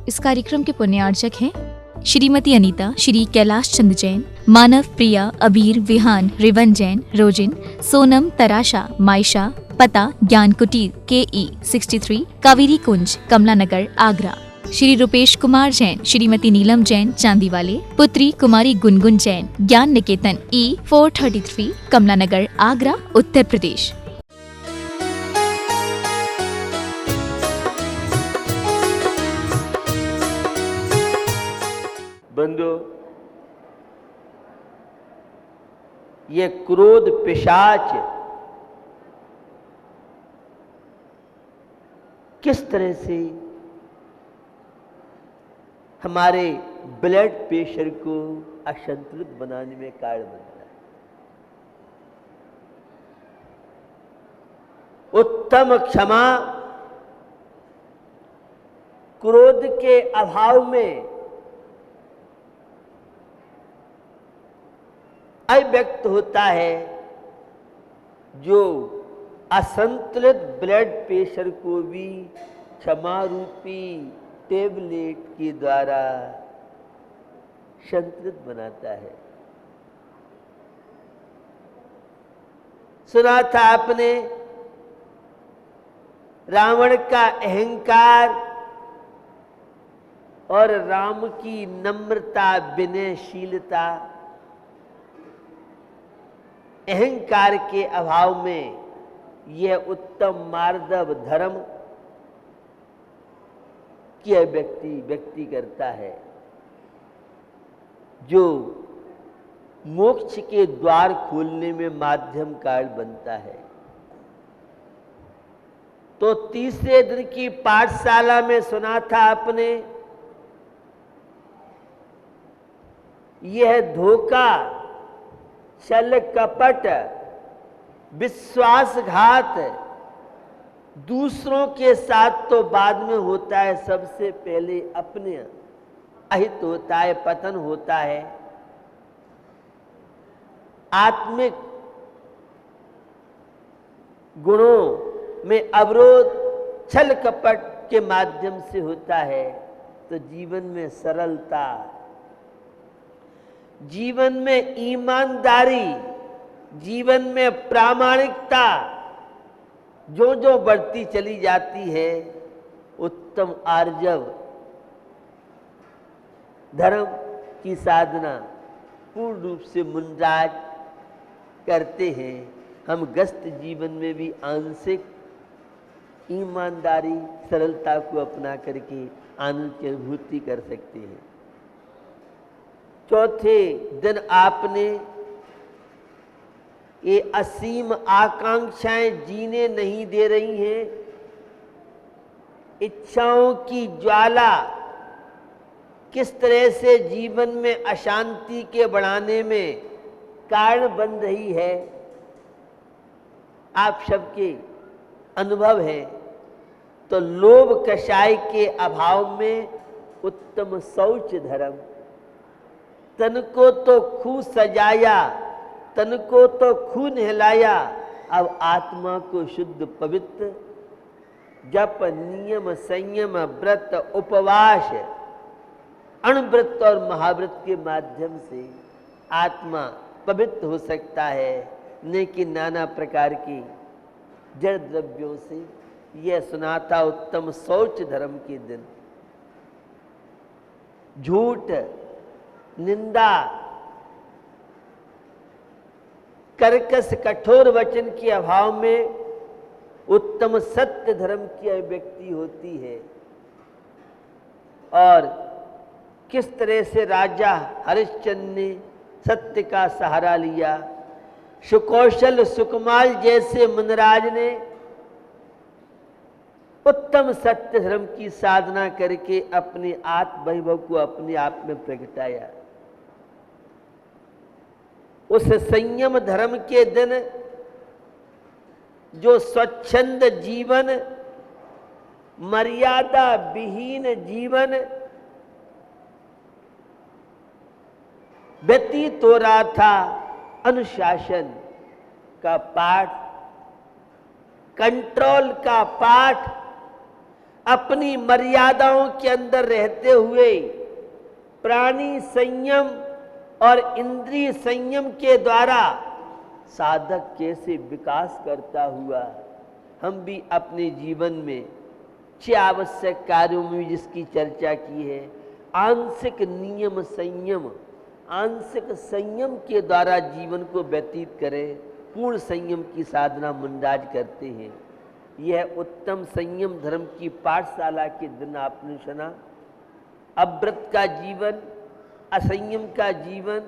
इस कार्यक्रम के पुण्यार्चक हैं श्रीमती अनीता, श्री कैलाश चंद जैन, मानव, प्रिया, अबीर, विहान, रिवन जैन, रोजिन, सोनम, तराशा, मायशा, पता ज्ञान कुटीर KE 63, कावेरी कुंज, कमला नगर, आगरा। श्री रूपेश कुमार जैन, श्रीमती नीलम जैन, चांदीवाले, पुत्री कुमारी गुनगुन जैन, ज्ञान निकेतन E 433, कमला नगर, आगरा, उत्तर प्रदेश। बंधु, ये क्रोध पिशाच किस तरह से हमारे ब्लड प्रेशर को असंतुलित बनाने में कारण बनता है। उत्तम क्षमा क्रोध के अभाव में अव्यक्त होता है, जो असंतुलित ब्लड प्रेशर को भी क्षमा रूपी टेबलेट के द्वारा संतुलित बनाता है। सुना था आपने रावण का अहंकार और राम की नम्रता, विनयशीलता। अहंकार के अभाव में यह उत्तम मार्दव धर्म की व्यक्ति करता है, जो मोक्ष के द्वार खोलने में माध्यम कारण बनता है। तो तीसरे दिन की पाठशाला में सुना था आपने, यह धोखा, छल कपट, विश्वासघात दूसरों के साथ तो बाद में होता है, सबसे पहले अपने अहित होता है, पतन होता है। आत्मिक गुणों में अवरोध छल कपट के माध्यम से होता है। तो जीवन में सरलता, जीवन में ईमानदारी, जीवन में प्रामाणिकता जो जो बढ़ती चली जाती है, उत्तम आर्जव धर्म की साधना पूर्ण रूप से मुंडाज करते हैं। हम गस्त जीवन में भी आंशिक ईमानदारी, सरलता को अपना करके आनंद की अनुभूति कर सकते हैं। चौथे दिन आपने ये असीम आकांक्षाएं जीने नहीं दे रही हैं, इच्छाओं की ज्वाला किस तरह से जीवन में अशांति के बढ़ाने में कारण बन रही है, आप सबके अनुभव है। तो लोभ कषाय के अभाव में उत्तम शौच धर्म, तन को तो खूब सजाया, तन को तो खूब नहलाया, अब आत्मा को शुद्ध पवित्र जप, नियम, संयम, व्रत, उपवास, अणुव्रत और महाव्रत के माध्यम से आत्मा पवित्र हो सकता है। लेकिन नाना प्रकार की जड़ द्रव्यों से यह सुनाता उत्तम शौच धर्म के दिन झूठ, निंदा, कर्कश कठोर वचन के अभाव में उत्तम सत्य धर्म की अभिव्यक्ति होती है। और किस तरह से राजा हरिश्चंद्र ने सत्य का सहारा लिया, सुकौशल सुकुमाल जैसे मुनराज ने उत्तम सत्य धर्म की साधना करके अपने आत्म वैभव को अपने आप में प्रगटाया। उस संयम धर्म के दिन जो स्वच्छंद जीवन, मर्यादा विहीन जीवन व्यतीत हो रहा था, अनुशासन का पाठ कंट्रोल का पाठ अपनी मर्यादाओं के अंदर रहते हुए प्राणी संयम और इंद्रिय संयम के द्वारा साधक कैसे विकास करता हुआ हम भी अपने जीवन में 6 आवश्यक कार्यों में जिसकी चर्चा की है, आंशिक नियम संयम, आंशिक संयम के द्वारा जीवन को व्यतीत करें, पूर्ण संयम की साधना मुंडाज करते हैं। यह उत्तम संयम धर्म की पाठशाला के दिन आपने सुना। अव्रत का जीवन, असंयम का जीवन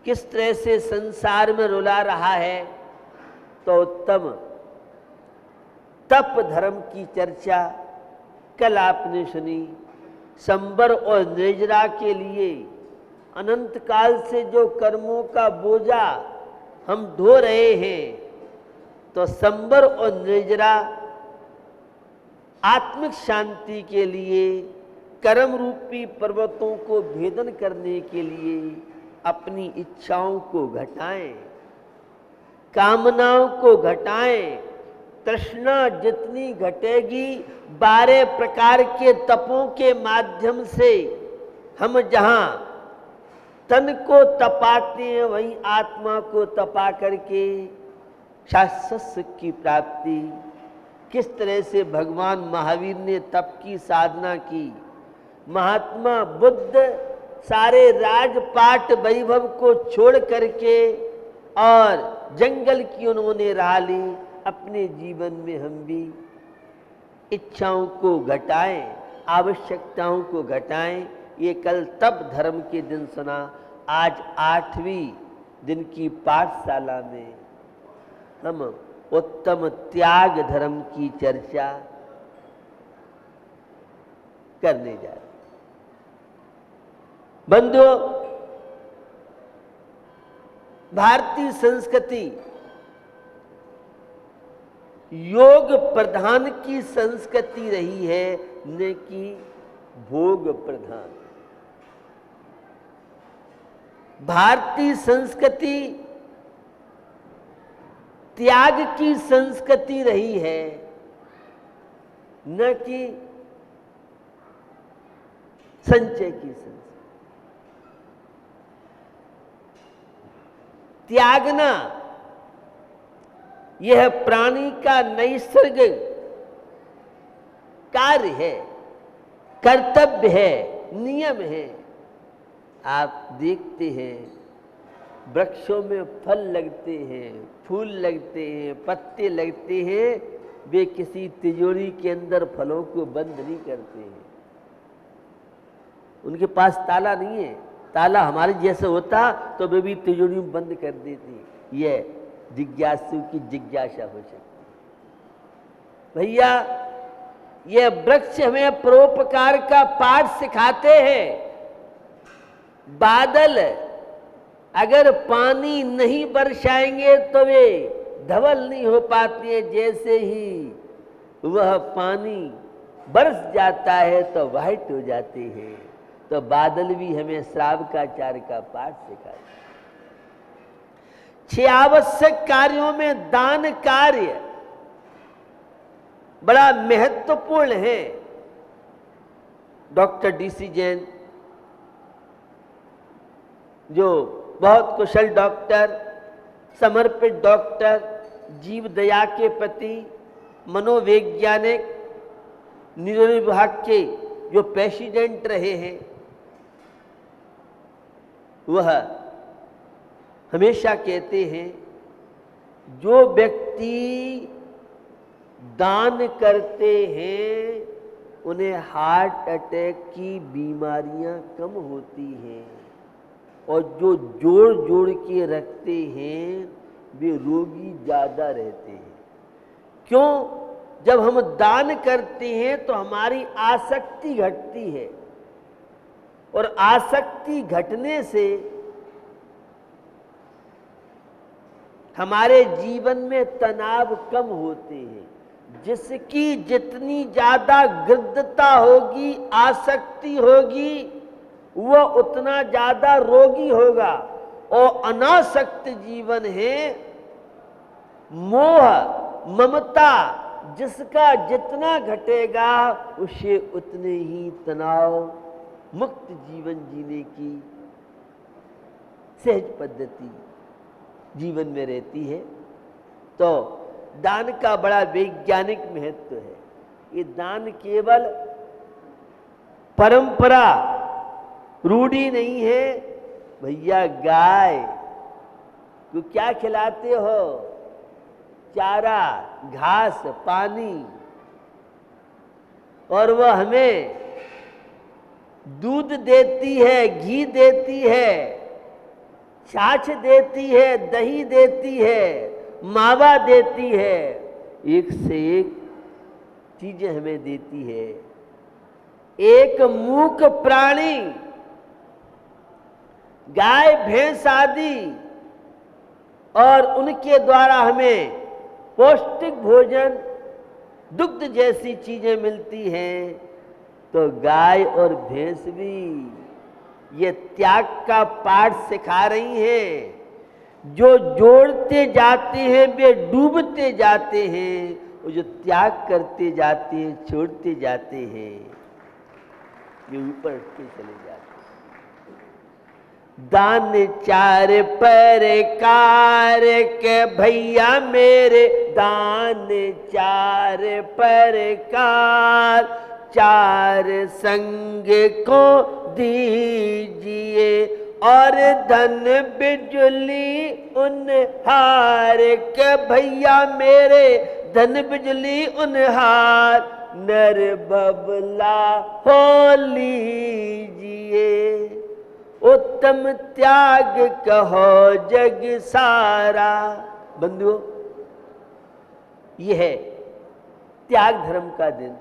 किस तरह से संसार में रुला रहा है, तो उत्तम तप धर्म की चर्चा कल आपने सुनी। संबर और निर्जरा के लिए अनंत काल से जो कर्मों का बोझा हम ढो रहे हैं, तो संबर और निर्जरा आत्मिक शांति के लिए कर्म रूपी पर्वतों को भेदन करने के लिए अपनी इच्छाओं को घटाएं, कामनाओं को घटाएं। तृष्णा जितनी घटेगी 12 प्रकार के तपों के माध्यम से हम जहां तन को तपाते हैं, वहीं आत्मा को तपा करके शाश्वत सुख की प्राप्ति। किस तरह से भगवान महावीर ने तप की साधना की, महात्मा बुद्ध सारे राजपाट वैभव को छोड़ करके और जंगल की उन्होंने राह ली। अपने जीवन में हम भी इच्छाओं को घटाएं, आवश्यकताओं को घटाएं। ये कल तप धर्म के दिन सुना। आज 8वीं दिन की पाठशाला में हम उत्तम त्याग धर्म की चर्चा करने जा रहे हैं। बंधुओं, भारतीय संस्कृति योग प्रधान की संस्कृति रही है, न कि भोग प्रधान। भारतीय संस्कृति त्याग की संस्कृति रही है, न कि संचय की संस्कृति। त्यागना यह प्राणी का नैसर्गिक कार्य है, कर्तव्य है, नियम है। आप देखते हैं वृक्षों में फल लगते हैं, फूल लगते हैं, पत्ते लगते हैं, वे किसी तिजोरी के अंदर फलों को बंद नहीं करते हैं। उनके पास ताला नहीं है। ताला हमारे जैसे होता तो वे भी तिजोरी में बंद कर देती। यह जिज्ञासु की जिज्ञासा हो सकती। भैया, यह वृक्ष हमें परोपकार का पाठ सिखाते हैं। बादल अगर पानी नहीं बरसाएंगे तो वे धवल नहीं हो पाती है। जैसे ही वह पानी बरस जाता है तो व्हाइट हो जाते हैं। तो बादल भी हमें श्रावकाचार का पाठ सिखाते। 6 आवश्यक कार्यों में दान कार्य बड़ा महत्वपूर्ण है। डॉक्टर DC जैन, जो बहुत कुशल डॉक्टर, समर्पित डॉक्टर, जीव दया के प्रति मनोवैज्ञानिक, न्यूरो विभाग के जो प्रेसिडेंट रहे हैं, वह हमेशा कहते हैं जो व्यक्ति दान करते हैं उन्हें हार्ट अटैक की बीमारियां कम होती हैं, और जो जोड़ जोड़ के रखते हैं वे रोगी ज्यादा रहते हैं। क्यों? जब हम दान करते हैं तो हमारी आसक्ति घटती है, और आसक्ति घटने से हमारे जीवन में तनाव कम होते हैं। जिसकी जितनी ज्यादा गृद्धता होगी, आसक्ति होगी, वह उतना ज्यादा रोगी होगा। और अनासक्त जीवन है, मोह ममता जिसका जितना घटेगा उसे उतने ही तनाव मुक्त जीवन जीने की सहज पद्धति जीवन में रहती है। तो दान का बड़ा वैज्ञानिक महत्व है। ये दान केवल परंपरा रूढ़ी नहीं है। भैया गाय को क्या खिलाते हो? चारा, घास, पानी, और वह हमें दूध देती है, घी देती है, छाछ देती है, दही देती है, मावा देती है, एक से एक चीजें हमें देती है। एक मूक प्राणी गाय भैंस आदि और उनके द्वारा हमें पौष्टिक भोजन दुग्ध जैसी चीजें मिलती हैं, तो गाय और भैंस भी ये त्याग का पाठ सिखा रही हैं। जो जोड़ते जाते हैं वे डूबते जाते हैं, और जो त्याग करते जाते हैं, छोड़ते जाते हैं, ये ऊपर उठते चले जाते हैं। दान चार प्रकार के भैया मेरे, दान चार प्रकार, चार संग को दीजिए, और धन बिजली उन हार के भैया मेरे, धन बिजली उन हार, नर बबला हो लीजिए, उत्तम त्याग कहो जग सारा। बंधुओं, यह है त्याग धर्म का दिन,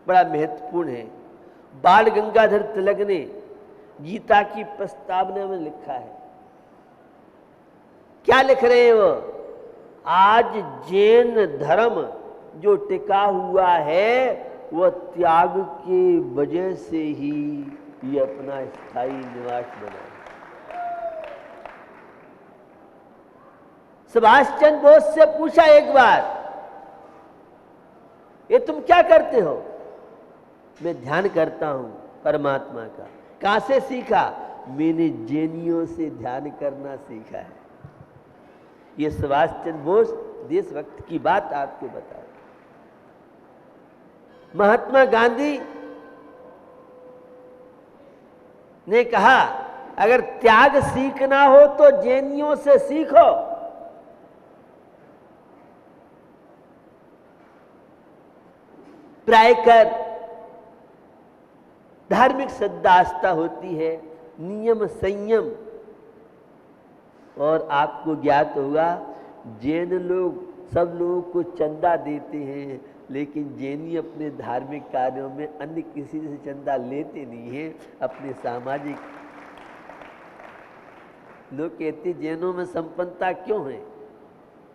बड़ा महत्वपूर्ण है। बाल गंगाधर तिलक ने गीता की प्रस्तावना में लिखा है। क्या लिख रहे हैं वो? आज जैन धर्म जो टिका हुआ है वह त्याग के वजह से ही ये अपना स्थायी निवास बना। सुभाष चंद्र बोस से पूछा एक बार, ये तुम क्या करते हो? मैं ध्यान करता हूं परमात्मा का। कहां से सीखा? मैंने जैनियों से ध्यान करना सीखा है। ये सुभाष चंद्र बोस देशभक्त की बात आपको बता। महात्मा गांधी ने कहा, अगर त्याग सीखना हो तो जैनियों से सीखो। प्रायकर धार्मिक सद्दास्ता होती है, नियम संयम। और आपको ज्ञात होगा जैन लोग सब लोगों को चंदा देते हैं, लेकिन जैनी अपने धार्मिक कार्यों में अन्य किसी से चंदा लेते नहीं है। अपने सामाजिक लोग कहते जैनों में संपन्नता क्यों है?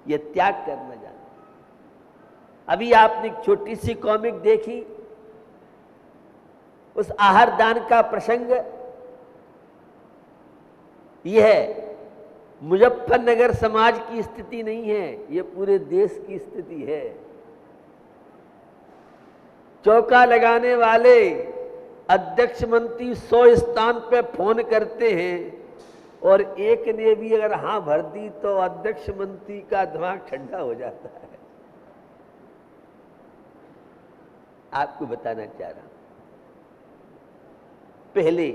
यह त्याग करना जानते। अभी आपने एक छोटी सी कॉमिक देखी, उस आहार दान का प्रसंग। यह मुजफ्फरनगर समाज की स्थिति नहीं है, यह पूरे देश की स्थिति है। चौका लगाने वाले अध्यक्ष मंत्री 100 स्थान पे फोन करते हैं, और एक ने भी अगर हां भर दी तो अध्यक्ष मंत्री का दिमाग ठंडा हो जाता है। आपको बताना चाह रहा हूं, पहले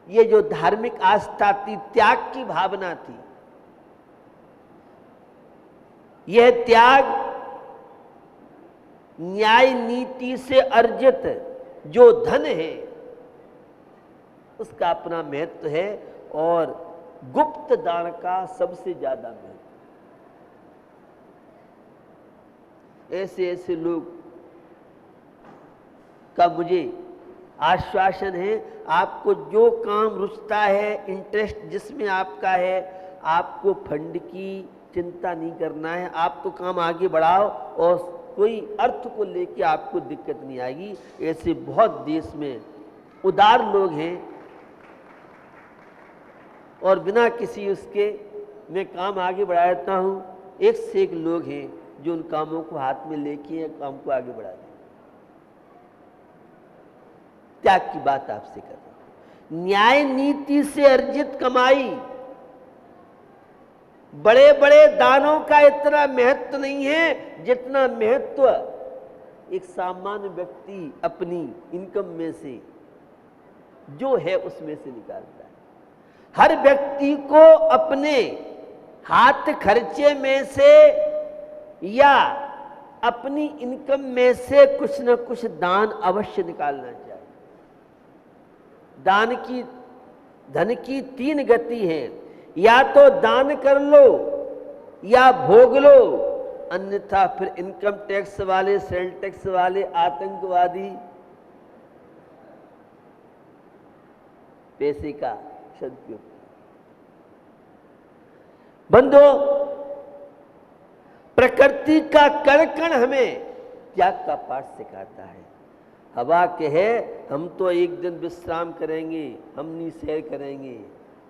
ये जो धार्मिक आस्था थी, त्याग की भावना थी, यह त्याग न्याय नीति से अर्जित जो धन है उसका अपना महत्व है, और गुप्त दान का सबसे ज्यादा महत्व। ऐसे ऐसे लोग का मुझे आश्वासन है, आपको जो काम रुचता है, इंटरेस्ट जिसमें आपका है, आपको फंड की चिंता नहीं करना है। आप तो काम आगे बढ़ाओ और कोई अर्थ को लेके आपको दिक्कत नहीं आएगी। ऐसे बहुत देश में उदार लोग हैं, और बिना किसी उसके मैं काम आगे बढ़ा देता हूँ। एक से एक लोग हैं जो उन कामों को हाथ में लेके काम को आगे बढ़ा दें। त्याग की बात आपसे कर रहा हूं। न्याय नीति से अर्जित कमाई, बड़े बड़े दानों का इतना महत्व नहीं है जितना महत्व एक सामान्य व्यक्ति अपनी इनकम में से जो है उसमें से निकालता है। हर व्यक्ति को अपने हाथ खर्चे में से या अपनी इनकम में से कुछ न कुछ दान अवश्य निकालना चाहिए। धन की 3 गति है, या तो दान कर लो या भोग लो, अन्यथा फिर इनकम टैक्स वाले, सेल टैक्स वाले, आतंकवादी पैसे का सदुपयोग। बंधुओं, प्रकृति का कण कण हमें त्याग का पाठ सिखाता है। हवा कहे हम तो एक दिन विश्राम करेंगे, हम नहीं सैर करेंगे,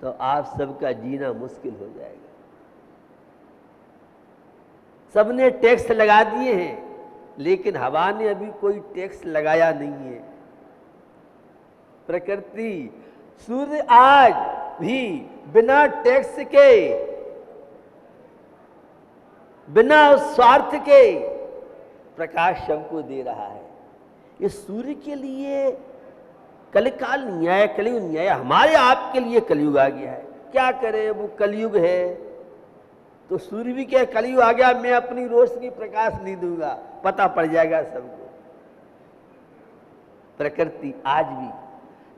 तो आप सबका जीना मुश्किल हो जाएगा। सबने टैक्स लगा दिए हैं, लेकिन हवा ने अभी कोई टैक्स लगाया नहीं है। प्रकृति, सूर्य आज भी बिना टैक्स के, बिना स्वार्थ के प्रकाश हमको दे रहा है। इस सूर्य के लिए कलिकाल न्याय, कलयुग न्याय, हमारे आपके लिए कलयुग आ गया है। क्या करें, वो कलयुग है तो सूर्य भी क्या कलयुग आ गया, मैं अपनी रोशनी प्रकाश नहीं दूंगा, पता पड़ जाएगा सबको। प्रकृति आज भी,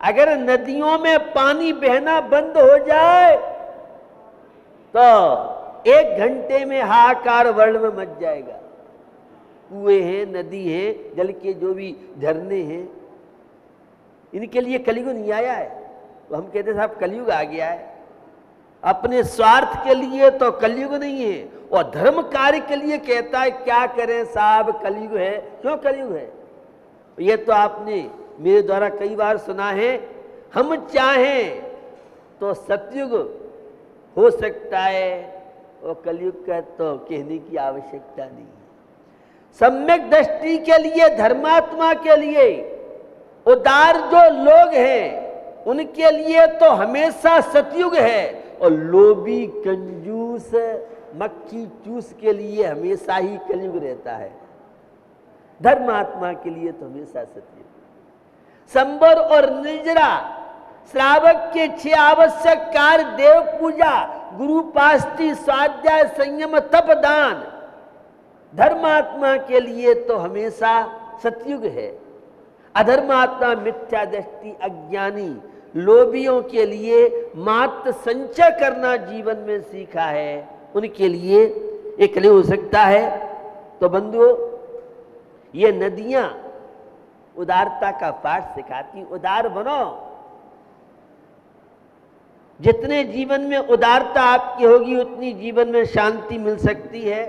अगर नदियों में पानी बहना बंद हो जाए तो 1 घंटे में हाहाकार वर्ल्ड में मच जाएगा। कुएं हैं, नदी है, जल के जो भी झरने हैं, इनके लिए कलयुग नहीं आया है। तो हम कहते साहब कलयुग आ गया है। अपने स्वार्थ के लिए तो कलयुग नहीं है, और धर्म कार्य के लिए कहता है क्या करें साहब कलयुग है। क्यों कलयुग है? ये तो आपने मेरे द्वारा कई बार सुना है। हम चाहें तो सतयुग हो सकता है, और कलयुग का तो कहने की आवश्यकता नहीं है। सम्यक दृष्टि के लिए, धर्मात्मा के लिए, उदार जो लोग हैं उनके लिए तो हमेशा सतयुग है, और लोभी कंजूस मक्खी चूस के लिए हमेशा ही कलयुग रहता है। धर्मात्मा के लिए तो हमेशा सतयुग। संबर और निर्जरा, श्रावक के 6 आवश्यक कार्य, देव पूजा, गुरु पास्ती, स्वाध्याय, संयम, तप, दान, धर्मात्मा के लिए तो हमेशा सतयुग है। अधर्मात्मा, मिथ्या दृष्टि, अज्ञानी, लोभियों के लिए मात्र संचय करना जीवन में सीखा है, उनके लिए एक कलयुग हो सकता है। तो बंधुओं, ये नदियां उदारता का पाठ सिखाती। उदार बनो, जितने जीवन में उदारता आपकी होगी उतनी जीवन में शांति मिल सकती है।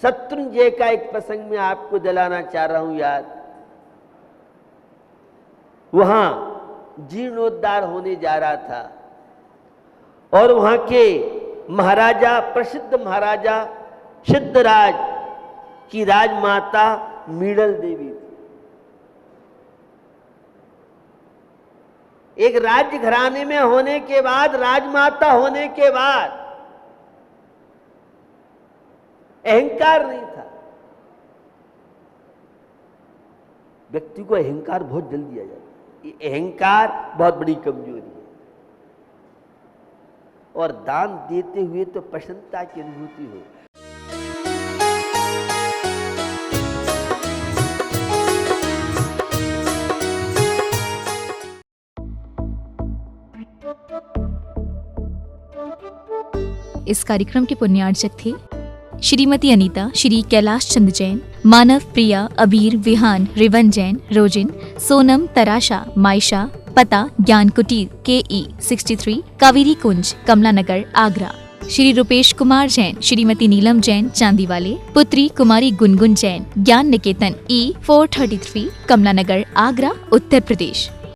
शत्रुंजय का एक प्रसंग में आपको दिलाना चाह रहा हूं याद। वहां जीर्णोद्धार होने जा रहा था, और वहां के महाराजा, प्रसिद्ध महाराजा सिद्धराज की राजमाता मीणल देवी थी। एक राज्य घराने में होने के बाद, राजमाता होने के बाद अहंकार नहीं था। व्यक्ति को अहंकार बहुत जल्दी आ जाता है। ये अहंकार बहुत बड़ी कमजोरी है। और दान देते हुए तो प्रसन्नता की अनुभूति हो। इस कार्यक्रम के पुण्यार्चक थे श्रीमती अनीता, श्री कैलाश चंद जैन, मानव, प्रिया, अबीर, विहान, रिवन जैन, रोजिन, सोनम, तराशा, मायशा, पता, ज्ञान कुटीर, KE 63, कावेरी कुंज, कमला नगर, आगरा। श्री रूपेश कुमार जैन, श्रीमती नीलम जैन, चांदीवाले, पुत्री कुमारी गुनगुन जैन, ज्ञान निकेतन E 433, कमला नगर, आगरा, उत्तर प्रदेश।